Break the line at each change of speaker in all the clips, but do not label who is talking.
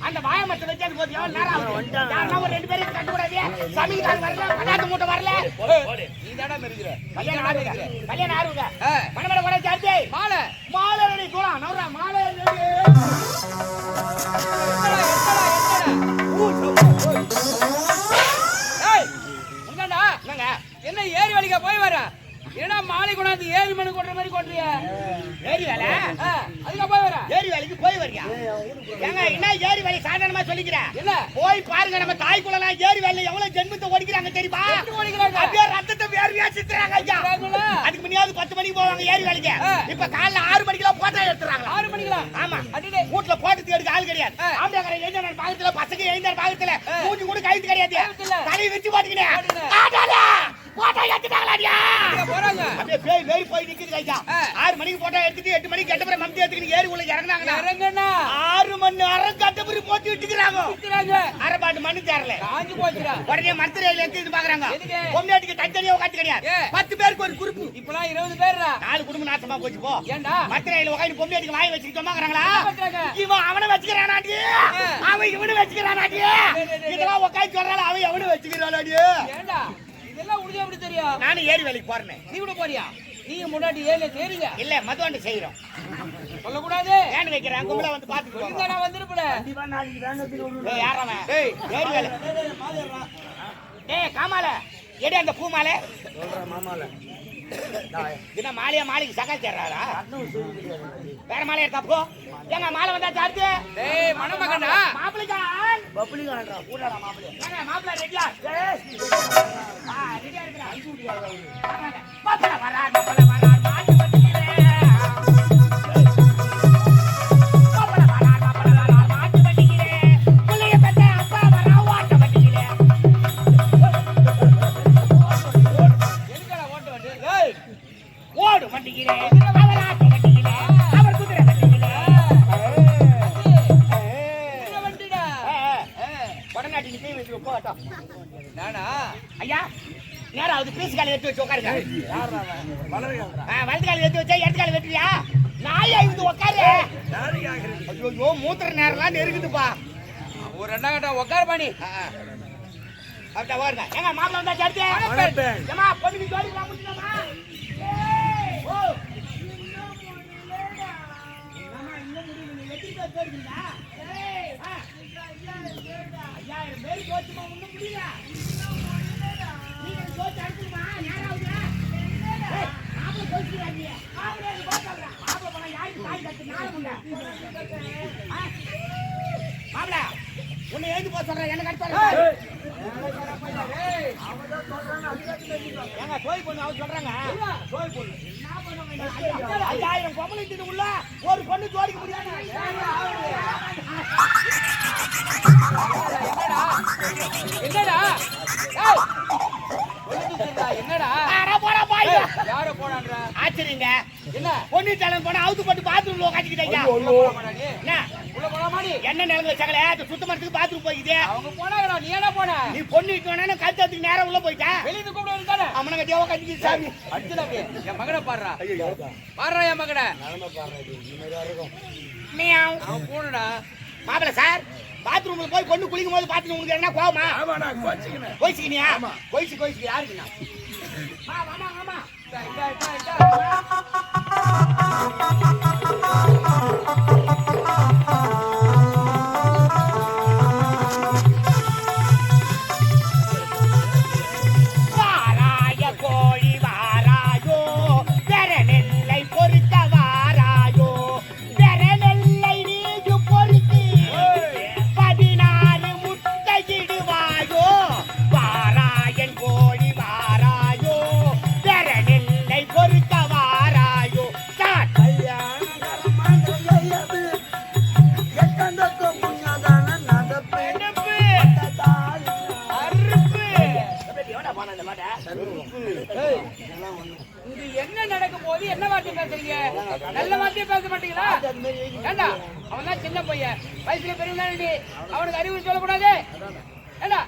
அந்த வாய மத்த வச்சு அது போது எவ்வளவு நேரம் ஆகுது? நான் ஒரு 2 பேரும் கண்டுக்கூடாது. சமீதான் வரல, கடாத்து மூட்டை வரல.
நீ தானே மெரிக்கிற.
கல்யாணம் ஆறுங்க. மணமேட போற சார்ஜி. மாலை. மாலை ரெடி தூரம். நவரா மாலை ரெடி.
ஏய், என்னடா? என்னங்க? என்ன ஏரி வலிக்க போய் வர? ஏன்னா மாலை கொண்டாந்து 7 மணி கொட்ற மாதிரி கொட்றிய.
ஏரி வேலை?
அதுக்கு போய் வர.
ஏரி வேலைக்கு போய் வரியா? ஏங்க என்ன ஏரி வேலை சாதாரணமா சொல்லிக்கிற?
என்ன?
போய் பாருங்க நம்ம தாய் குலலாம் ஏரி வேலை எவ்வளவு ஜென்மத்தை ஓடிக்கிறாங்க தெரியுமா?
ஓடிக்கிறாங்க.
அப்படியே ரத்தத்தை வேர்வையா சித்துறாங்க ஐயா. அதுக்கு முன்னாடி 10 மணிக்கு போவாங்க ஏரி வேலைக்கு. இப்ப காலைல 6 மணிக்குலாம் போட்டா எடுத்துறாங்க.
6 மணிக்குலாம்?
ஆமா. அடிடே வீட்ல போட்டு எடுக்க ஆள் கிடையாது. ஆம்பளை எழுந்தன பாகத்துல பசங்க எழுந்தன பாகத்துல மூஞ்சி கூட கைத்து கிடையாது. தலை வெச்சு பாத்துக்கினே. ஆடாடா போட்டா எடுத்துட்டாங்களாடியா.
போறாங்க.
அப்படியே பேய் வேறி போய் நிக்குது ஐயா. 6 மணிக்கு போட்டா எடுத்துட்டு 8 மணிக்கு கட்டபற மம்தி எடுத்துக்கிட்டு ஏரி உள்ள இறங்குனாங்க.
இறங்குனா
6 மணி நேரம் கட்டபற போட்டு விட்டுக்கறாங்க. அரபாட்டு மண்ணு தேறல.
காஞ்சி போச்சுடா.
உடனே மர்த்தரையில எடுத்து பாக்குறாங்க. பொம்மையாட்டிக்கு தனித்தனியா உட்கார்ந்து கிடையாது. 10 பேருக்கு ஒரு குரூப்.
இப்பலாம் 20 பேர்டா.
4 குடும்பம் நாசமா போச்சு போ.
ஏண்டா?
மர்த்தரையில உட்கார்ந்து பொம்மையாட்டிக்கு வாய் வச்சிட்டு சொன்னாங்கறாங்களா? இவன் அவனை வச்சிக்கறானாடி. அவன் இவனை வச்சிக்கறானாடி. இதெல்லாம் உட்கார்ந்து சொல்றால அவன் எவனை வச்சிக்கறானாடி.
ஏண்டா? இதெல்லாம் உனக்கு எப்படி தெரியும்?
நான் ஏரி வேலைக்கு போறேன்.
நீ கூட போறியா? நீங்க முன்னாடி ஏரில செய்றீங்க.
இல்ல மதுவாண்ட செய்றோம்.
சொல்ல கூடாது.
ஏன் வைக்கிறேன் கும்பல வந்து பாத்துட்டு
இங்க நான் வந்திருப்பல.
கண்டிப்பா நாளைக்கு வேன் எடுத்து விடுறேன். ஏய் யாரவன்? ஏய் ஏரி வேலை. ஏய் காமால. எடி அந்த பூ மாலை. சொல்ற மாமால. தின மாலைய மாலைக்கு சகாய் தேறாரா? வேற மாலை எடுத்தா போ. ஏங்க மாலை வந்தா சார்ஜ்.
டேய் மணமகனா.
மாப்பிளைகான். பப்ளிகான்டா கூடடா மாப்பிளை. ஏங்க மாப்பிளை ரெடியா? ரெடியா இருக்கடா. அஞ்சு விடியா. மாப்பிளை வரா மாப்பிளை வரா மாட்டி பண்ணிக்கிறேன். மாப்பிளை வரா மாப்பிளை வரா மாட்டி பண்ணிக்கிறேன். புள்ளைய பெத்த அப்பா வரா ஓட்ட பண்ணிக்கிறேன்.
எதுக்குடா ஓட்ட வண்டி? ஏய்
ஓடு பண்ணிக்கிறேன். அவர் ஆட்ட பண்ணிக்கிறேன். அவர் குதிரை பண்ணிக்கிறேன்.
குதிரை வண்டிடா.
வடநாட்டி நிப்பி வச்சு போட்டா.
நானா?
ஐயா நேராவது பீஸ் காலை எடுத்து வச்சு உட்காருங்க.
யாரா அவன்? வலது காலடா.
வலது காலை எடுத்து வச்சா இடது காலை வெட்டுறியா? நாயா இது உட்காரு. ஐயோ மூத்திர நேரம்லாம் நெருங்குதுப்பா.
ஒரு ரெண்டா கட்ட உட்கார பாணி.
அப்படியே வாருங்க. ஏங்க மாப்பிள வந்தா சேர்த்து. ஏமா பொண்ணுக்கு ஜோடிலாம் முடிச்சலாமா? ஏய் ஓ இன்னும் முடியலடா. மாமா இன்னும் முடியல. எத்தனை பேர் போறீங்களா? ஏய் 5000 பேர்டா. 5000 பேர் ஜோடிமா இன்னும் முடியல. இன்னும் முடியலடா. நீங்க ஜோடி அடிக்குமா? யாராவது? என்னடா? மாப்பிள ஜோடிறாங்க. மாப்பிள போறாங்க. மாப்பிள போனா யாருக்கு காய் கட்டு நாளமுங்க. மாப்பிள உன்னை ஏந்து போ சொல்றேன். என்ன கட்டு சொல்றேன்? ஏய் அவதான் சொல்றானே அதுக்கு ஏங்க சோய் பொண்ணு அவ சொல்றாங்க. சோய் பொண்ணு என்ன பண்ணுவாங்க? 5000 பொம்பளைக்கு உள்ள ஒரு பொண்ணு ஜோடிக்க முடியாது.
என்னடா? ஏய் சொல்லுடா என்னடா?
அட போடா பாய்.
யாரோ போறான்ற?
ஆச்சரியங்க.
என்ன?
பொண்ணு டேலன் போனா அவுத்து போட்டு பாத்ரூம்ல உட்கார்ந்திட்டீங்க. என்ன?
உள்ள போலாமா நீ?
என்ன நிலங்க வச்சாங்களே அது சுத்தமறதுக்கு பாத்ரூம் போயிதே.
அவங்க போனாங்கடா நீ என்ன போன?
நீ பொண்ணு இட்டவனே கழுத்துக்கு நேரா உள்ள போய்ட்ட.
வெளிய கூப்பிட வந்தானே.
அவன கட்டியா உட்கார்ந்து சாமி.
அடிச்சல அப்படியே. என் மகனை பாறா. ஐயோ பாறா என் மகனை.
நானே பாறேன் இது நிம்மதியா இருக்கும். மியாவ்.
அவன் போனடா.
மாப்ள சார் பாத்ரூம்ல போய் பொண்ணு குளிக்கும் போது பாத்துட்டு உங்களுக்கு என்ன கோவமா?
ஆமா நான் கோச்சிக்கினேன்.
கோச்சிக்கினியா? கோச்சி யாருக்குனா? மாமா. வாராய கோழி வாராயோ பெரநெல்லை பொறுத்த வாராயோ பெரநெல்லை நீju பொறுத்து 16 முட்டையிடுவாயோ வாராயன் கோழி வாராயோ பெரநெல்லை பொறுத்த வாராயோ
இல்லையே நல்ல வார்த்தையே பேச மாட்டீங்களா? ஏண்டா அவன் தான் சின்ன பையன், வயசுல பெரியவனா, அவனுக்கு அறிவு சொல்லக்கூடாது. ஏண்டா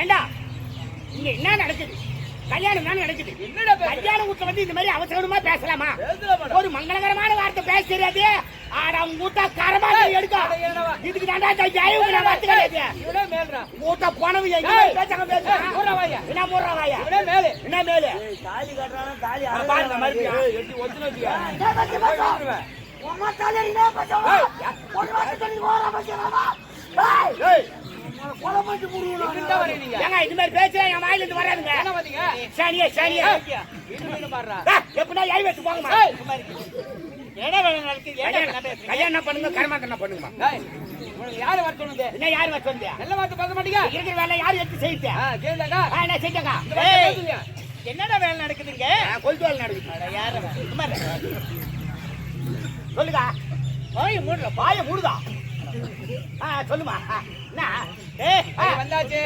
ஏண்டா இங்க என்ன நடக்குது? கல்யாணம் தான் நடக்குது.
என்னடா
கல்யாண வீட்டுல வந்து இந்த மாதிரி அவசரமா பேசலாமா? ஒரு மங்களகரமான வார்த்தை பேச தெரியாது. ஆனா மூட்டா கரமா எடுக்க இதுக்கு தாண்டா ஜாயவுக்கு வார்த்தை கிடையாது.
இவனே மேல்றா
மூட்டா போனவு எங்க பேசாம பேசுறான்.
மூறாவாயா
என்ன மூறாவாயா?
இவனே மேலே
என்ன மேலே?
தாலி கட்டறானா தாலி
பாருங்க மறுபடியும் எட்டி ஒத்துன வச்சுக்க.
உம்மா தாலி என்ன பச்சவா? ஒரு வாரத்துக்கு ஓரா பச்சவா. ஏய் கொலமாட்டி புடுறோம்.
கிட்ட வரீங்க நீங்க.
ஏங்க இந்த மாதிரி பேச்சா என் வாயில இருந்து வராதுங்க.
என்ன பாத்தீங்க?
சானியா
வீடு பாருடா.
எப்படா ஏய் வெச்சு போங்கமா.
என்ன வேலை நடக்குது?
கல்யாணம் பண்ணுங்க, கர்மாக்கன பண்ணுங்கமா.
டேய் உங்களுக்கு யாரு வர சொன்னது?
என்ன யார் வர சொன்னது?
நல்ல வார்த்தை பேச மாட்டீங்க.
இருக்கிற வேலை யார் எடுத்து செய்யுது?
கேளுடா.
நான் செஞ்சங்க.
ஏய்
என்னடா வேலை நடக்குதுங்க? கொல்து வேலை நடக்குது. அட யார சும்மா சொல்லுங்க. வாயை மூடுற, வாயை மூடுதா? சொல்லுமா. என்ன?
வந்தாச்சு.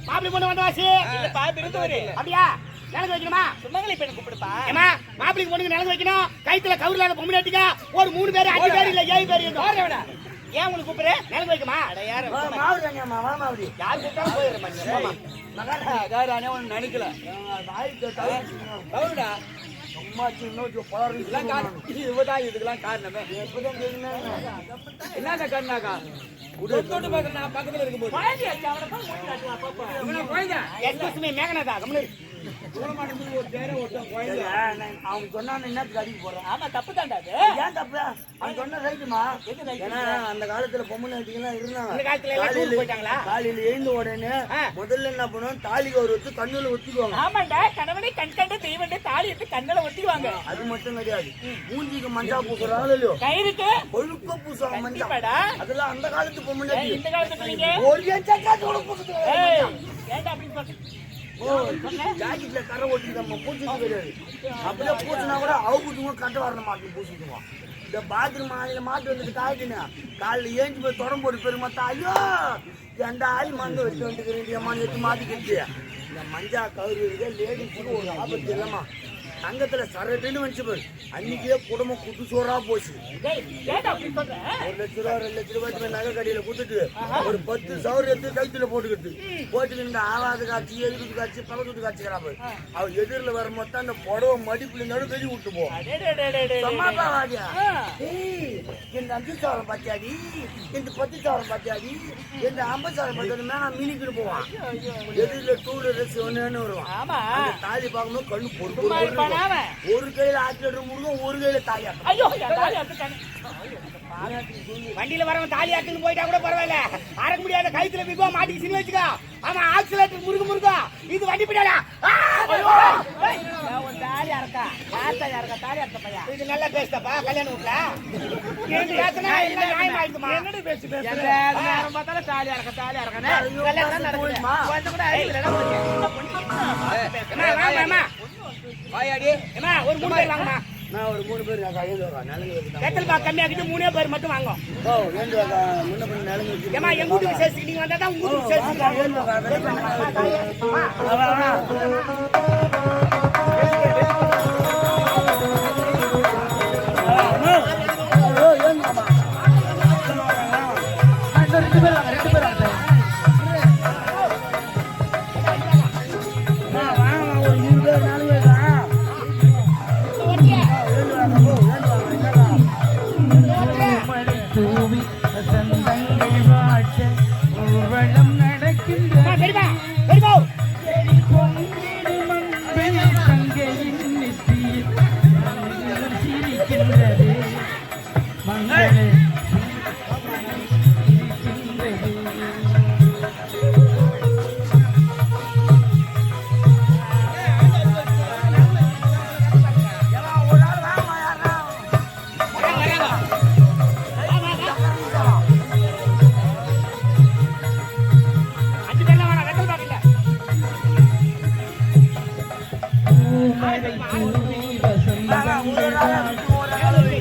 மாப்பிள்ளை பொண்ணு வந்தாச்சு.
இல்லப்பா விருந்தவரே.
அப்படியா? நிலங்க வைக்கணுமா?
சுமங்கலி பெண்ணு கூப்பிடுப்பா.
ஏமா மாப்பிள்ளைக்கு பொண்ணுக்கு நிலங்க வைக்கணும். கைத்துல கவுர்லாத பொம்பளை அடிக்க ஒரு 3 பேர் 5 பேர் இல்ல 7 பேர் இருக்கணும். ஏன் உங்களுக்கு கூப்பிடுற? நிலங்க வைக்குமா? அட யார
மாவுறங்கம்மா வா மாவுடி
யார் கூப்பிட்டாலும் போயிடுறேன்.
மகா
அதானே ஒன்னு நினைக்கல.
தாய் கேட்டா
கவுடா
அம்மா சின்ன பாரு
இதெல்லாம் காரணம். இதுதான் இதுக்கெல்லாம் காரணமே.
எப்பதான் தெரியுமா
என்னங்க கண்ணாக்கா உடத்தோடு பாக்குறேன். நான் பக்கத்துல இருக்கும்போது இவனை குழந்தை
எஸ்கூஸ் மீ மேகனாதா கம்முனு
சூழமாட்டது ஒரு தேரை ஒருத்தன் குழந்தை.
அவங்க சொன்னான்னு என்னத்துக்கு அடிக்க போறேன்?
ஆமா தப்பு தான்டா அது.
ஏன் தப்பு? அவன் சொன்ன ரைட்டுமா. ஏன்னா அந்த காலத்துல பொம்மன் அடிக்கலாம் இருந்தாங்க.
இந்த காலத்துல எல்லாம் டூர் போயிட்டாங்களா?
காலையில எழுந்த உடனே முதல்ல என்ன பண்ணுவோம், தாலி கவர் வச்சு கண்ணுல ஒத்திக்குவாங்க.
ஆமாண்டா கணவனை கண் கண்டு தெய்வண்டே தாலி எடுத்து கண்ணுல ஒட்டிக்குவாங்க.
அது மட்டும் கிடையாது, மூஞ்சிக்கு மஞ்சா பூசுறாங்களோ இல்லையோ,
கயிறுக்கு
கொழுக்க பூசுவாங்க மஞ்சா.
கண்டிப்பாடா.
அதெல்லாம் அந்த காலத்து பொம்மன் அடி.
இந்த காலத்து பிள்ளைங்க
ஒரு ஏச்சா கொழுக்க பூசுது.
ஏன்டா அப்படி சொல்ற?
ஜாக்கெட்ல கரை ஒட்டிக்கிட்டோம், பூச்சிட்டு கிடையாது. அப்படியே பூசினா கூட அவுக்குத்துவோம், கட்ட வர மாட்டோம் பூசிக்குவோம். இந்த பாத்ரூம் ஆயில மாட்டு வந்துட்டு காய்ச்சினா காலையில் ஏஞ்சி போய் தொடம் போட்டு பெருமாத்தா, ஐயோ எந்த ஆயில் மருந்து வச்சு வந்துக்கிறேன் அம்மா எடுத்து மாட்டிக்கிட்டு. இந்த மஞ்சா கவுரு இருக்க லேடிஸுக்கு ஒரு ஆபத்து இல்லைம்மா. தங்கத்துல சரட்டுன்னு வந்துச்சு பாரு, அன்னைக்கே குடும்பம் குட்டு சோறா போச்சு. 1 லட்ச ரூபா 2 லட்ச ரூபாய்க்கு நகை கடையில கொடுத்துட்டு ஒரு 10 சவரம் எடுத்து கைத்துல போட்டுக்கிட்டு போட்டுக்கிட்டு ஆவாத காட்சி எதிர்த்து காட்சி பக்கத்து காட்சிக்கிறா போய் அவ எதிரில் வர மொத்தம் அந்த புடவை மடிப்புல நடு கறி விட்டு போ. சமாதாவாதியா இந்த 5 சவரம் பாத்தியாடி, இந்த 10 சவரம் பாத்தியாடி, இந்த 50 சவரம் பாத்தியாடி நான் மினிக்கிட்டு போவான். எதிரில 2 ட்ரெஸ் ஒன்னு வருவான். அந்த தாலி பார்க்கணும் கண்ணு பொறுப்பு. ஒரு கையில ஆக்கிட்டு முருகன், ஒரு கையில தாலியா.
ஐயோ வண்டியில வரவன் தாலி ஆட்டுன்னு போயிட்டா கூட பரவாயில்ல, அறக்க முடியாத கைத்துல விகோ மாட்டிக்கு சின்ன வச்சுக்கா. அவன் ஆக்சிலேட்டர் முருகா இது வண்டி பின்னாடா. தாலி அறக்கா தாலி அறக்க பையா. இது நல்லா பேசுதப்பா கல்யாணம் வீட்டுல. என்னடி பேசி பார்த்தாலும் தாலி அறக்க கல்யாணம் நடக்குமா
வாயாடி
ஒரு 3 பேர் வாங்கம்மா.
நான் ஒரு 3 பேர் நிலங்கு
வெத்தல் பா கம்மியாக்கிட்டு 3 பேர் மட்டும் வாங்க.
முன்ன பண்ண நிலங்கு வச்சு
ஏமா எங்க வீட்டு விசேஷத்துக்கு நீங்க வந்தா தான் உங்க வீட்டு
ஒரு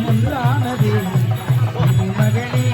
ஒன்றானது மகளே